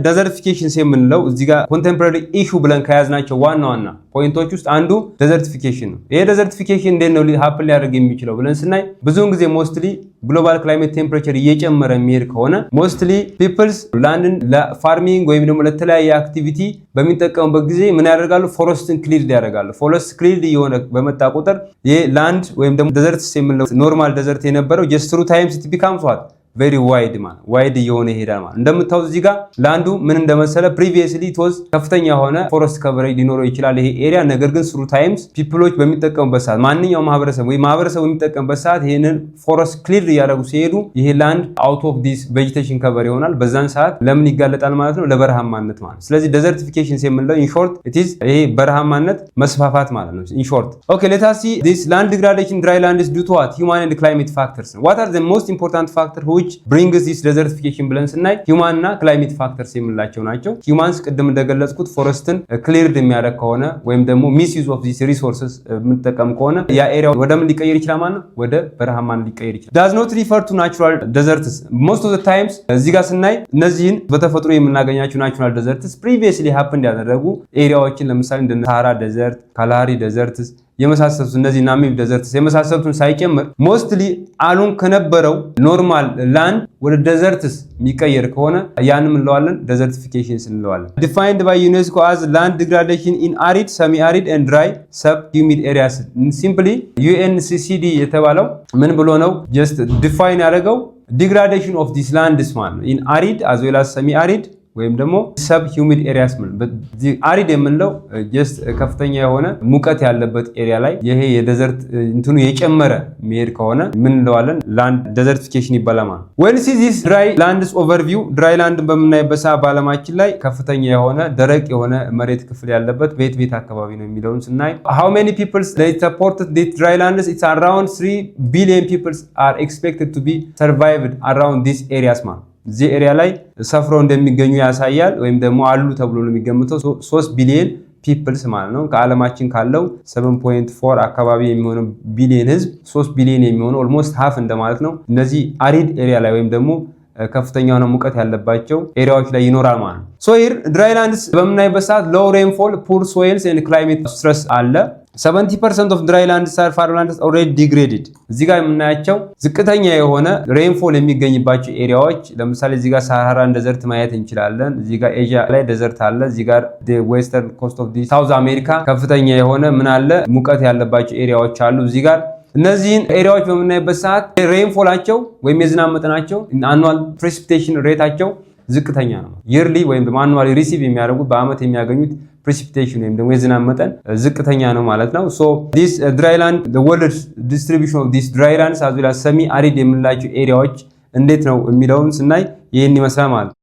ዴዘርቲፊኬሽን የምንለው እዚህ ጋር ኮንቴምፖራሪ ኢሹ ብለን ከያዝናቸው ዋና ፖይንቶች ውስጥ አንዱ ዴዘርቲፊኬሽን ነው። ይሄ ዴዘርቲፊኬሽን እንዴት ነው ሀፕን ሊያደርግ የሚችለው ብለን ስናይ ብዙውን ጊዜ ሞስትሊ ግሎባል ክላይሜት ቴምፕሬቸር እየጨመረ የሚሄድ ከሆነ ሞስትሊ ፒፕልስ ላንድን ለፋርሚንግ ወይም ደግሞ ለተለያየ አክቲቪቲ በሚጠቀሙበት ጊዜ ምን ያደርጋሉ? ፎረስትን ክሊር ያደርጋሉ። ፎረስት ክሊር የሆነ በመጣ ቁጥር ይሄ ላንድ ወይም ደግሞ ዴዘርትስ የምንለው ኖርማል ዴዘርት የነበረው ጀስት ትሩ ታይምስ ኢት ቢካምስ ዋት ቬሪ ዋይድ ማለት ዋይድ እየሆነ ይሄዳል ማለት እንደምታውቁት እዚህ ጋር ላንዱ ምን እንደመሰለ ፕሪቪየስሊ ቶዝ ከፍተኛ የሆነ ፎረስት ከቨሬጅ ሊኖረው ይችላል ይሄ ኤሪያ። ነገር ግን ስሩ ታይምስ ፒፕሎች በሚጠቀሙበት ሰዓት ማንኛውም ማህበረሰብ በሚጠቀምበት ሰዓት ይሄንን ፎረስት ክሊር እያደረጉ ሲሄዱ ይሄ ላንድ አውት ኦፍ ዲስ ቬጂቴሽን ከቨር ይሆናል። በዛን ሰዓት ለምን ይጋለጣል ማለት ነው? ለበረሃማነት ማለት። ስለዚህ ዴዘርቲፊኬሽን የምንለው ኢን ሾርት ኢት ኢዝ ይሄ በረሃማነት መስፋፋት ማለት ነው ኢን ሾርት። ኦኬ ሌት አስ ሲ ዲስ ላንድ ዲግራዴሽን ድራይ ላንድስ ዱ ቱ ዋት ሂውማን ኤንድ ክላይሜት ፋክተርስ ዋት አር ዘ ሞስት ኢምፖርታንት ፋክተር brings this desertification ብለን ስናይ ሂውማን እና ክላይሜት ፋክተርስ የምንላቸው ናቸው። ሂውማንስ ቅድም እንደገለጽኩት ፎረስትን ክሊርድ የሚያደርግ ከሆነ ወይም ደግሞ ሚስ ዩዝ ኦፍ ዚስ ሪሶርስስ የምንጠቀም ከሆነ ያ ኤሪያ ወደ ምን ሊቀየር ይችላል ማለት ነው? ወደ በረሃማን ሊቀየር ይችላል። does not refer to natural deserts most of the times እዚህ ጋር ስናይ እነዚህን በተፈጥሮ የምናገኛቸው ናቹራል deserts previously happened ያደረጉ ኤሪያዎችን ለምሳሌ እንደ ሳሃራ ዴዘርት፣ ካላሃሪ ዴዘርትስ የመሳሰሉት እነዚህ ናሚብ ዴዘርትስ የመሳሰሉትን ሳይጨምር ሞስትሊ አሉን ከነበረው ኖርማል ላንድ ወደ ዴዘርትስ የሚቀየር ከሆነ ያንን እንለዋለን ዴዘርቲፊኬሽን እንለዋለን። ዲፋይንድ ባይ ዩኔስኮ አዝ ላንድ ዲግራዴሽን ኢን አሪድ ሰሚ አሪድ ኤንድ ድራይ ሰብ ሂውሚድ ኤሪያስ። ሲምፕሊ ዩኤንሲሲዲ የተባለው ምን ብሎ ነው ጀስት ዲፋይን ያደረገው ዲግራዴሽን ኦፍ ዲስ ላንድስ ማለት ነው ኢን አሪድ አዝ ዌል አዝ ሰሚ አሪድ ወይም ደግሞ ሰብ ሂውሚድ ኤሪያስ አሪድ የምንለው ጀስት ከፍተኛ የሆነ ሙቀት ያለበት ኤሪያ ላይ ይሄ የዴዘርት እንትኑ የጨመረ መሄድ ከሆነ ምን እንለዋለን? ላንድ ዴዘርቲፊኬሽን ይባላል ማለት ነው። ዌን ሲ ዚስ ድራይ ላንድስ ኦቨርቪው ድራይ ላንድን በምናይበት ሰዓት በዓለማችን ላይ ከፍተኛ የሆነ ደረቅ የሆነ መሬት ክፍል ያለበት ቤት አካባቢ ነው የሚለውን ስናይ how many peoples they supported this dry lands it's around 3 billion peoples are expected to be survived around these areas ማለት እዚህ ኤሪያ ላይ ሰፍረው እንደሚገኙ ያሳያል። ወይም ደግሞ አሉ ተብሎ ነው የሚገምተው 3 ቢሊዮን ፒፕልስ ማለት ነው። ከዓለማችን ካለው 7.4 አካባቢ የሚሆነው ቢሊዮን ህዝብ 3 ቢሊዮን የሚሆነው ኦልሞስት ሃፍ እንደማለት ነው። እነዚህ አሪድ ኤሪያ ላይ ወይም ደግሞ ከፍተኛ የሆነ ሙቀት ያለባቸው ኤሪያዎች ላይ ይኖራል ማለት ነው። ሶ ሂር ድራይ ላንድስ በምናይበት ሰዓት ሎው ሬንፎል ፑር ሶይልስ ኤንድ ክላይሜት ስትረስ አለ። 70% of dry lands are farmlands already degraded። እዚህ ጋር የምናያቸው ዝቅተኛ የሆነ ሬንፎል የሚገኝባቸው ኤሪያዎች ለምሳሌ እዚህ ጋር ሳሃራን ዴዘርት ማየት እንችላለን። እዚህ ጋር ኤዥያ ላይ ዴዘርት አለ። እዚህ ጋር ዌስተርን ኮስት ኦፍ ሳውዝ አሜሪካ ከፍተኛ የሆነ ምን አለ ሙቀት ያለባቸው ኤሪያዎች አሉ። እዚህ ጋር እነዚህን ኤሪያዎች በምናይበት ሰዓት ሬንፎላቸው ወይም የዝናብ መጠናቸው አኑዋል ፕሬሲፒቴሽን ሬታቸው ዝቅተኛ ነው። ይርሊ ወይም አኑዋሊ ሪሲቭ የሚያደርጉት በአመት የሚያገኙት precipitation ወይም ደግሞ የዝናብ መጠን ዝቅተኛ ነው ማለት ነው። so this dry land the world distribution of these dry lands as well as semi arid የምንላቸው ኤሪያዎች እንዴት ነው የሚለውን ስናይ ይሄን ይመስላል ማለት ነው።